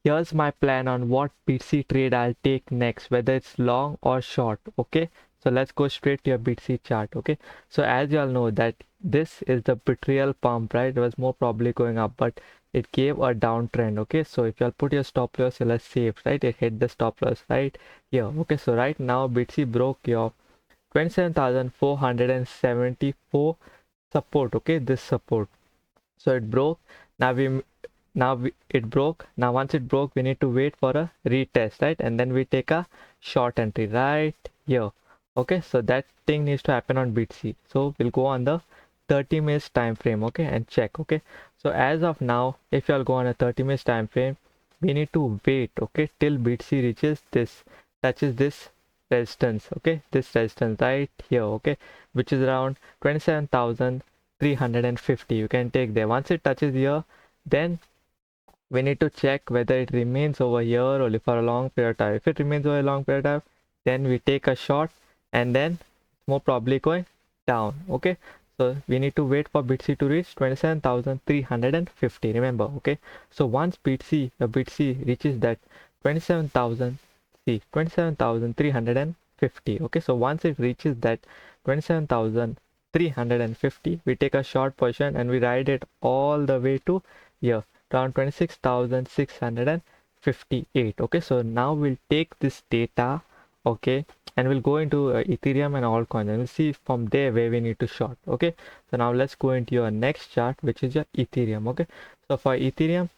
here's my plan on what BTC trade I'll take next, whether it's long or short. Okay, so let's go straight to your BTC chart. Okay, so as you all know that this is the betrayal pump, right? It was more probably going up, but it gave a downtrend. Okay, so if you'll put your stop loss, you'll have safe, right? It hit the stop loss right here. Okay, so right now BTC broke your 27,474 support. Okay, this support, so it broke. It broke. Now once it broke, we need to wait for a retest, right? And then we take a short entry right here. Okay, so that thing needs to happen on BTC. So we'll go on the 30 minutes time frame, okay, and check. Okay, so as of now, if you'll go on a 30 minutes time frame, we need to wait, okay, till BTC reaches this, touches this resistance, okay, this resistance right here, okay, which is around 27,350. You can take there. Once it touches here, then we need to check whether it remains over here only for a long period of time. If it remains over a long period of time, then we take a short, and then more probably going down. Okay, so we need to wait for BTC to reach 27,350. Remember, okay, so once BTC reaches that 27,350. Okay, so once it reaches that 27,350, we take a short position and we ride it all the way to here, around 26,658. Okay, so now we'll take this data, okay, and we'll go into Ethereum and altcoins, and we'll see from there where we need to short. Okay, so now let's go into your next chart, which is your Ethereum. Okay, so for Ethereum,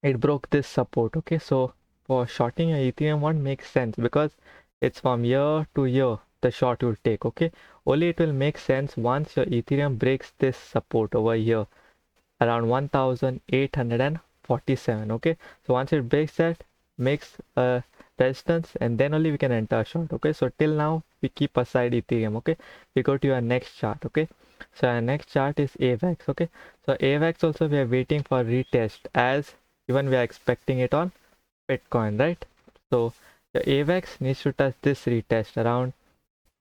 it broke this support. Okay, so for shorting your Ethereum one makes sense because it's from year to year the short you'll take. Okay, only it will make sense once your Ethereum breaks this support over here around 1847. Okay, so once it breaks that, makes a resistance, and then only we can enter a short. Okay, so till now we keep aside Ethereum. Okay, we go to our next chart. Okay, so our next chart is avax. Okay, so avax also we are waiting for retest, as even we are expecting it on Bitcoin, right? So the avax needs to touch this retest around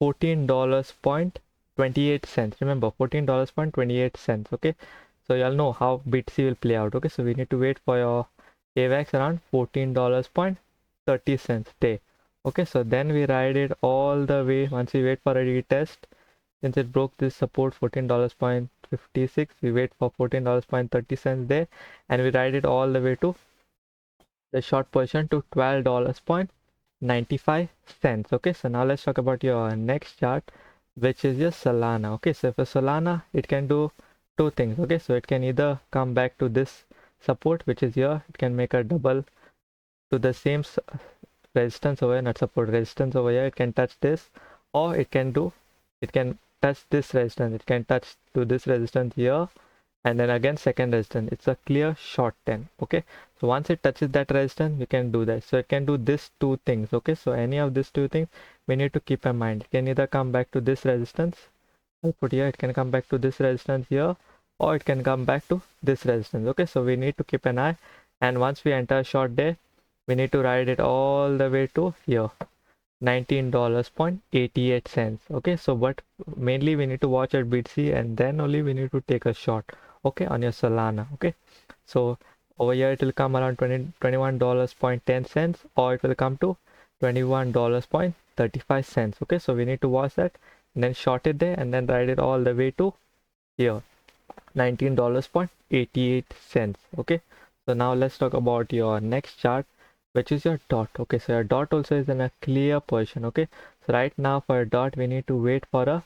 $14.28. Remember, $14.28. Okay, so y'all know how BTC will play out. Okay, so we need to wait for your AVAX around $14.30 day. Okay, so then we ride it all the way. Once we wait for a retest, since it broke this support $14.56, we wait for $14.30 there, and we ride it all the way to the short position to $12.95. Okay, so now let's talk about your next chart, which is your Solana. Okay, so for Solana, it can do two things. Okay, so it can either come back to this support, which is here, it can make a double to the same resistance over here, not support, resistance over here, it can touch this, or it can touch this resistance, it can touch to this resistance here, and then again second resistance. It's a clear short 10. Okay, so once it touches that resistance, we can do that. So it can do this two things. Okay, so any of these two things we need to keep in mind. It can either come back to this resistance, I'll put here, it can come back to this resistance here, or it can come back to this resistance. Okay, so we need to keep an eye, and once we enter a short there, we need to ride it all the way to here, $19.88. Okay, so but mainly we need to watch at BTC, and then only we need to take a short, okay, on your Solana. Okay, so over here it will come around $21.10, or it will come to $21.35. Okay, so we need to watch that, and then short it there, and then ride it all the way to here, $19.88. Okay, so now let's talk about your next chart, which is your dot. Okay, so your dot also is in a clear position. Okay, so right now for a dot we need to wait for a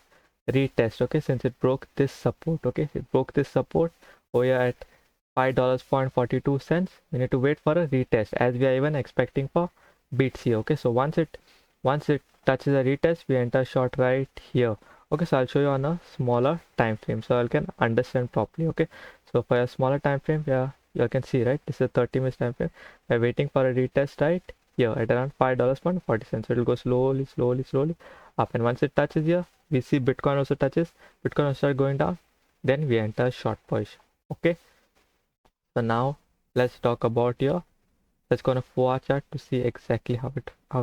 retest. Okay, since it broke this support. Okay, it broke this support over here at $5.42. We need to wait for a retest, as we are even expecting for BTC. Okay, so once it touches a retest, we enter short right here. Okay, so I'll show you on a smaller time frame so I can understand properly. Okay, so for a smaller time frame, yeah, you can see, right, this is a 30 minutes time frame. We're waiting for a retest right here at around $5.40. So it will go slowly up, and once it touches here, we see Bitcoin also touches, Bitcoin will start going down, then we enter short position. Okay, so now let's talk about your, let's go on a 4-hour chart to see exactly how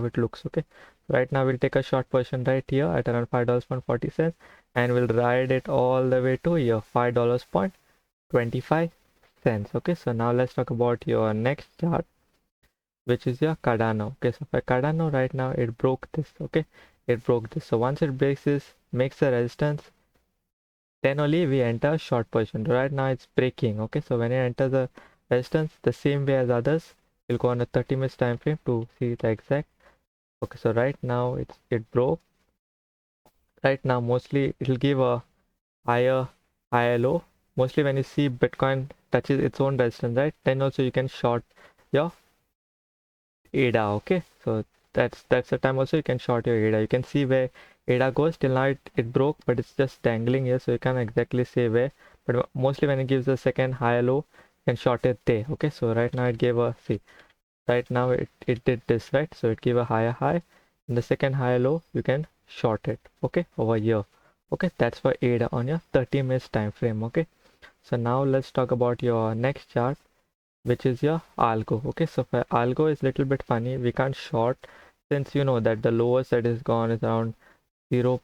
it looks. Okay, right now we'll take a short position right here at around $5.40, and we'll ride it all the way to here, $5.25. Okay, so now let's talk about your next chart, which is your Cardano. Okay, so for Cardano right now it broke this. Okay, it broke this. So once it breaks this, makes a resistance, then only we enter short position. Right now it's breaking. Okay, so when it enters the resistance the same way as others, we'll go on a 30 minutes time frame to see the exact. Okay, so right now it broke. Right now mostly it'll give a higher low. Mostly when you see Bitcoin touches its own resistance, right, then also you can short your ADA. Okay, so that's the time also you can short your ADA. You can see where ADA goes. Till now it broke, but it's just dangling here, so you can't exactly say where, but mostly when it gives a second high low, you can short it there. Okay, so right now it gave a, see, right now it did this, right, so it gave a higher high, and the second higher low you can short it. Okay, over here. Okay, that's for ADA on your 30 minutes time frame. Okay, so now let's talk about your next chart, which is your algo. Okay, so for algo is little bit funny. We can't short, since you know that the lowest that is gone is around 0.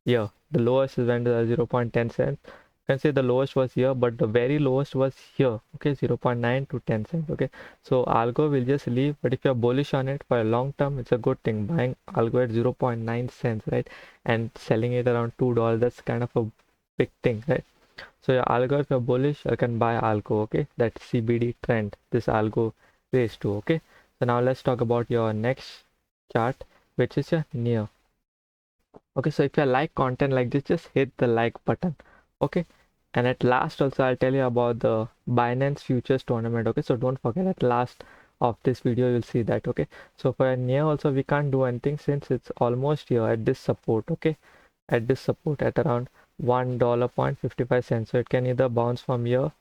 Yeah, the lowest is went to 0.10 cents. You can say the lowest was here, but the very lowest was here. Okay, 0.9 to 10 cents. Okay, so algo will just leave, but if you're bullish on it for a long term, it's a good thing. Buying algo at 0.9 cents, right, and selling it around $2, that's kind of a big thing, right? So your algo, if you're bullish, you can buy algo. Okay, that CBD trend, this algo raised to. Okay, so now let's talk about your next chart, which is your near. Okay, so if you like content like this, just hit the like button. Okay, and at last also I'll tell you about the Binance futures tournament. Okay, so don't forget, at last of this video you'll see that. Okay, so for near also we can't do anything since it's almost here at this support. Okay, at this support at around $1.55. So it can either bounce from here,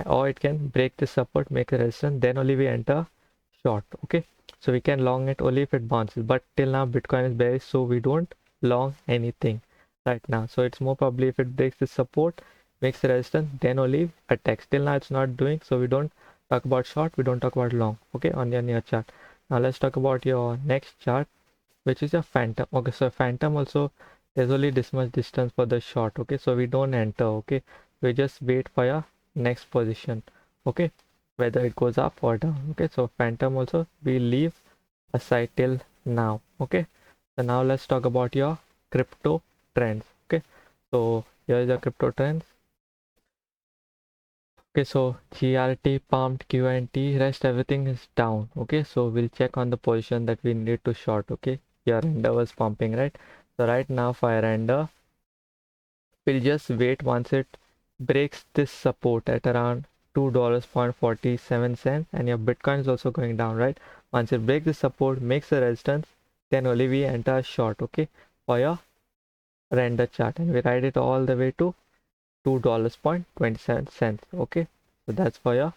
or it can break the support, make a resistance, then only we enter short. Okay, so we can long it only if it bounces, but till now Bitcoin is bearish, so we don't long anything right now. So it's more probably if it breaks the support, makes a resistance, then only attacks. Till now it's not doing, so we don't talk about short, we don't talk about long. Okay, on your near chart. Now let's talk about your next chart, which is a phantom. Okay, so phantom also, there's only this much distance for the short. Okay, so we don't enter. Okay, we just wait for your next position. Okay, whether it goes up or down. Okay, so phantom also we leave aside till now. Okay, so now let's talk about your crypto trends. Okay, so here is the crypto trends. Okay, so GRT pumped, QNT, rest everything is down. Okay, so we'll check on the position that we need to short. Okay, your render was pumping, right? So right now for render, we'll just wait once it breaks this support at around $2.47, and your Bitcoin is also going down, right? Once it breaks the support, makes a resistance, then only we enter short. Okay, for your render chart, and we ride it all the way to $2.27. Okay, so that's for your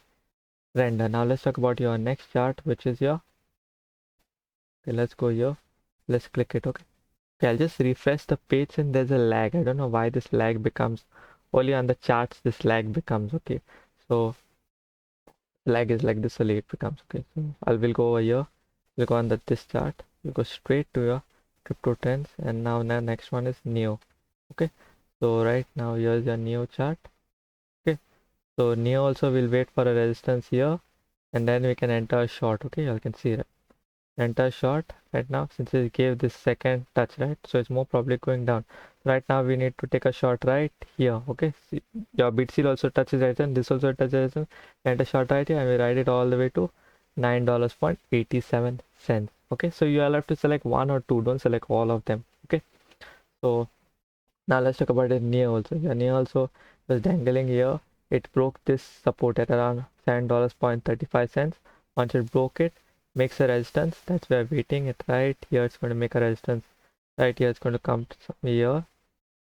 render. Now let's talk about your next chart, which is your, okay, let's go here, let's click it. Okay, okay, I'll just refresh the page and there's a lag. I don't know why this lag becomes, only on the charts this lag becomes. Okay, so lag is like this, only it becomes. Okay, so I will go over here, we'll go on this chart, we'll go straight to your crypto trends, and now next one is neo. Okay, so right now here's your neo chart. Okay, so neo also will wait for a resistance here, and then we can enter a short. Okay, you can see that enter short right now, since it gave this second touch, right, so it's more probably going down. Right now we need to take a short right here. Okay, see, your BTC also touches right, and this also touches right, enter short right here, and we ride it all the way to $9.87. Okay, so you all have to select one or two, don't select all of them. Okay, so now let's talk about the near also. The near also was dangling here. It broke this support at around $7.35. Once it broke it, makes a resistance. That's where waiting it right here. It's going to make a resistance. Right here, it's going to come to here.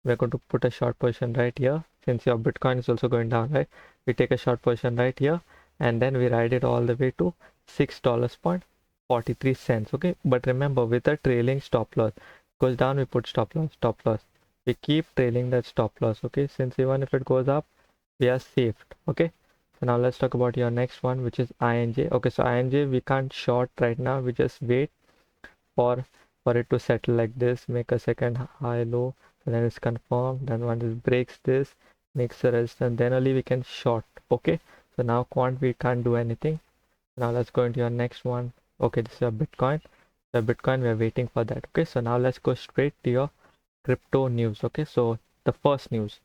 We're going to put a short position right here. Since your Bitcoin is also going down, right? We take a short position right here, and then we ride it all the way to $6.43. Okay, but remember, with a trailing stop loss, goes down, we put stop loss, stop loss. We keep trailing that stop loss. Okay, since even if it goes up, we are saved. Okay, so now let's talk about your next one, which is INJ. Okay, so INJ we can't short right now, we just wait for it to settle like this, make a second high low, and then it's confirmed. Then once it breaks this, makes a resistance, then only we can short. Okay, so now quant we can't do anything. Now let's go into your next one. Okay, this is a Bitcoin. The Bitcoin, we are waiting for that. Okay, so now let's go straight to your crypto news. Okay, so the first news,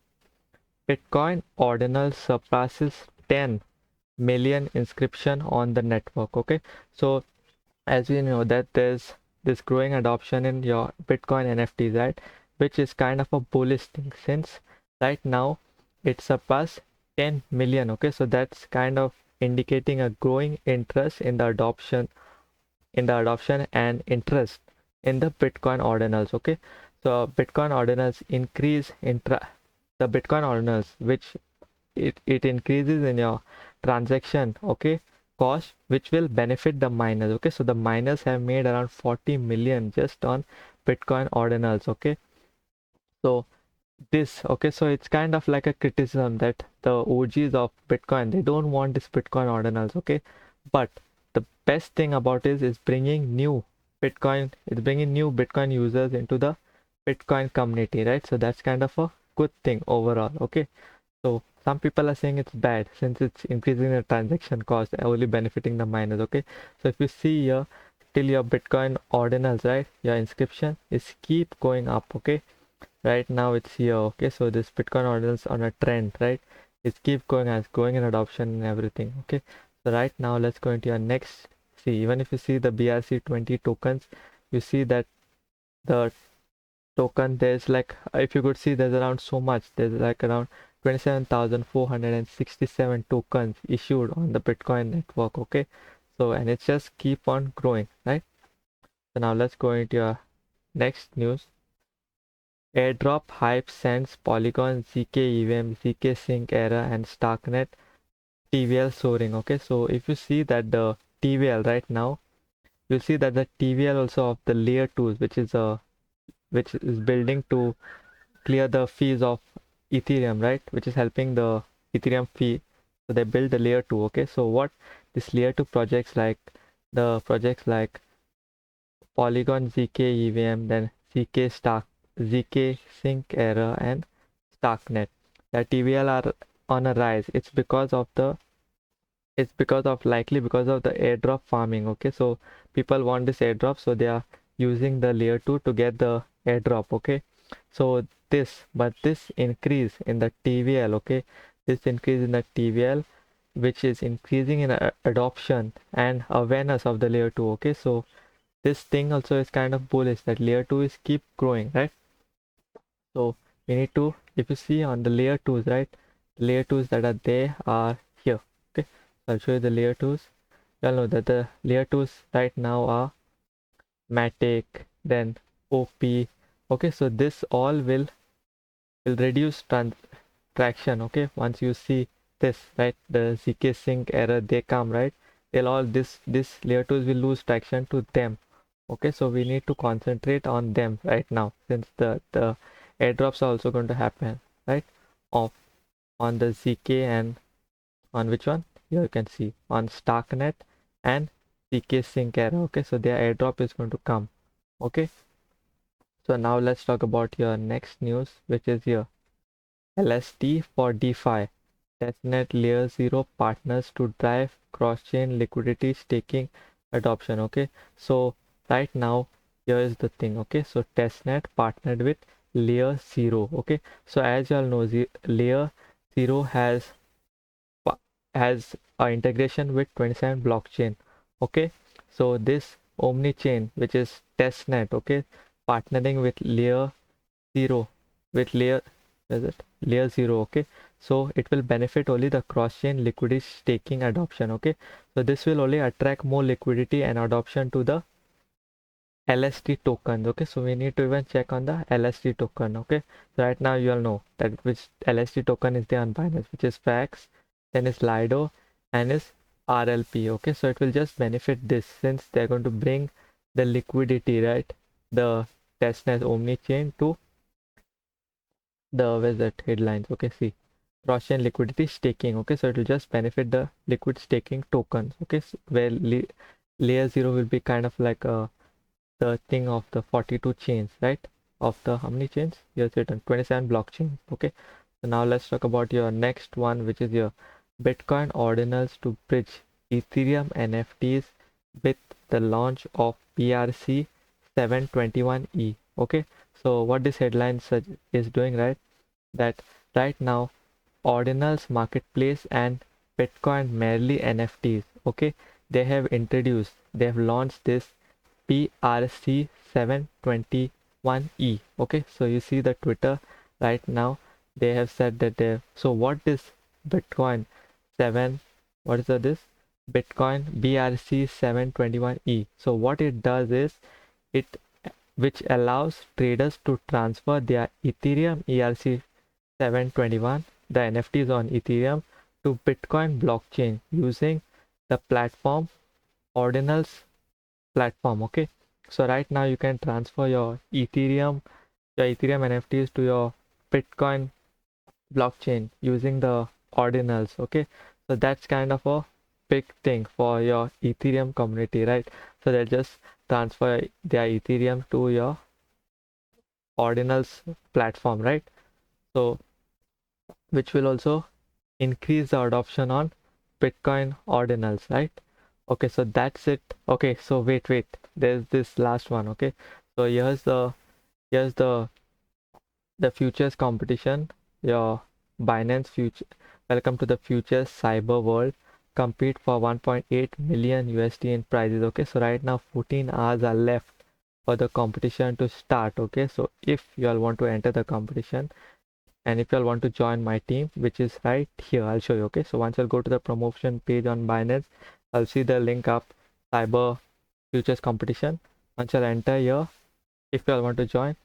Bitcoin ordinal surpasses 10 million inscription on the network. Okay, so as we know that there's this growing adoption in your Bitcoin NFTs, right, which is kind of a bullish thing since right now it surpassed 10 million. Okay, so that's kind of indicating a growing interest in the adoption and interest in the Bitcoin ordinals. Okay, so Bitcoin ordinals increase the Bitcoin ordinals, which it increases in your transaction, okay, cost, which will benefit the miners. Okay, so the miners have made around 40 million just on Bitcoin ordinals. Okay, so this, okay, so it's kind of like a criticism that the OGs of Bitcoin, they don't want this Bitcoin ordinals. Okay, but the best thing about it is bringing new Bitcoin users into the Bitcoin community, right? So that's kind of a good thing overall. Okay, so some people are saying it's bad since it's increasing the transaction cost, only benefiting the miners. Okay, so if you see here, till your Bitcoin ordinals, right, your inscription is keep going up. Okay, right now it's here. Okay, so this Bitcoin ordinals on a trend, right, it's keep going as growing in adoption and everything. Okay, so right now let's go into your next. See, even if you see the BRC20 tokens, you see that the token, there's like, if you could see, there's around so much, there's like around 27,467 tokens issued on the Bitcoin network. Okay, so and it's just keep on growing, right? So now let's go into your next news. Airdrop hype sends Polygon, 𝗧𝗶𝗺𝗀, zk sync error and starknet TVL soaring. Okay, so if you see that the TVL right now, you'll see that the TVL also of the layer 2s, which is building to clear the fees of Ethereum, right, which is helping the Ethereum fee. So they build the layer 2. Okay, so what this layer 2 projects, like the projects like Polygon, 𝗧𝗶𝗺𝗀, then zk sync error and starknet, that TVL are on a rise. It's likely because of the airdrop farming. Okay, so people want this airdrop, so they are using the layer 2 to get the airdrop. Okay, so this increase in the TVL, okay, this increase in the TVL, which is increasing in adoption and awareness of the layer 2. Okay, so this thing also is kind of bullish that layer 2 is keep growing, right? So we need to, if you see on the layer 2s, right, layer 2s that are there are here. Okay, so I'll show you the layer 2s. You'll know that the layer 2s right now are Matic, then OP. Okay, so this all will reduce traction. Okay, once you see this, right, the zk sync error, they come, right, they'll all this layer 2s will lose traction to them. Okay, so we need to concentrate on them right now since the airdrops are also going to happen, right, off on the zk and on which one, here you can see on starknet and zk sync error. Okay, so their airdrop is going to come. Okay, so now let's talk about your next news, which is here, LST for DeFi. Testnet Layer 0 partners to drive cross-chain liquidity staking adoption. Okay, so right now here is the thing. Okay, so Testnet partnered with Layer 0. Okay, so as you all know, Layer 0 has a integration with 27 blockchain. Okay, so this Omni chain, which is Testnet, okay, partnering with Layer 0, with layer 0. Okay, so it will benefit only the cross-chain liquidity staking adoption. Okay, so this will only attract more liquidity and adoption to the LST tokens. Okay, so we need to even check on the LST token. Okay, so right now you all know that which LST token is there on Binance, which is FAX, then is Lido, and is RLP. Okay, so it will just benefit this since they're going to bring the liquidity, right, the testnet Omni chain to the where's headlines. Okay, see, cross-chain liquidity staking. Okay, so it will just benefit the liquid staking tokens. Okay, so where layer 0 will be kind of like the thing of the 42 chains, right, of the how many chains, here's written 27 blockchains. Okay, so now let's talk about your next one, which is your Bitcoin ordinals to bridge Ethereum NFTs with the launch of BRC-721E. Okay, so what this headline is doing, right? That right now ordinals marketplace and Bitcoin merely NFTs. Okay, they have launched this BRC-721E. Okay, so you see the Twitter right now. They have said that so what is Bitcoin 7? What is this? Bitcoin BRC-721E. So what it does is it which allows traders to transfer their Ethereum ERC-721, the NFTs on Ethereum, to Bitcoin blockchain using the platform ordinals platform. Okay, so right now you can transfer your Ethereum NFTs to your Bitcoin blockchain using the ordinals. Okay, so that's kind of a big thing for your Ethereum community, right? So they'll just transfer their Ethereum to your ordinals platform, right? So which will also increase the adoption on Bitcoin ordinals, right? Okay, so that's it. Okay, so wait, there's this last one. Okay, so here's the futures competition. Your Binance future. Welcome to the futures cyber world. Compete for 1.8 million USD in prizes. Okay, so right now 14 hours are left for the competition to start. Okay, so if you all want to enter the competition, and if you all want to join my team, which is right here, I'll show you. Okay, so once I'll go to the promotion page on Binance, I'll see the link up cyber futures competition. Once I'll enter here, if you all want to join,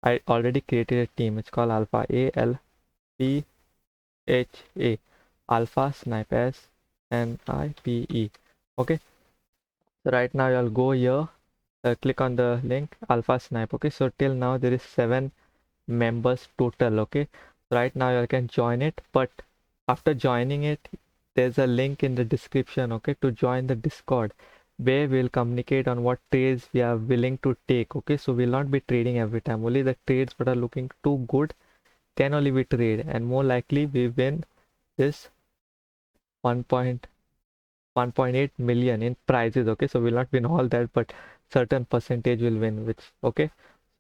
I already created a team. It's called Alpha, ALPHA, Alpha Snipe, SNIPE. Okay, so right now you'll go here, click on the link Alpha Snipe. Okay, so till now there is 7 members total. Okay, so right now you can join it, but after joining it, there's a link in the description. Okay, to join the Discord, where we'll communicate on what trades we are willing to take. Okay, so we'll not be trading every time. Only the trades that are looking too good can only be trade, and more likely we win this 1.8 million in prizes. Okay, so we'll not win all that, but certain percentage will win, which okay.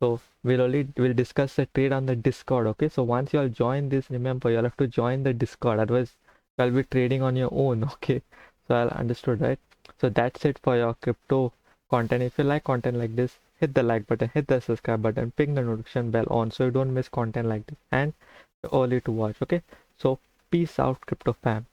So we'll discuss the trade on the Discord. Okay, so once you all join this, remember you'll have to join the Discord, otherwise you'll be trading on your own. Okay, so I'll understood, right? So that's it for your crypto content. If you like content like this, hit the like button, hit the subscribe button, ping the notification bell on so you don't miss content like this and early to watch. Okay, so peace out, crypto fam.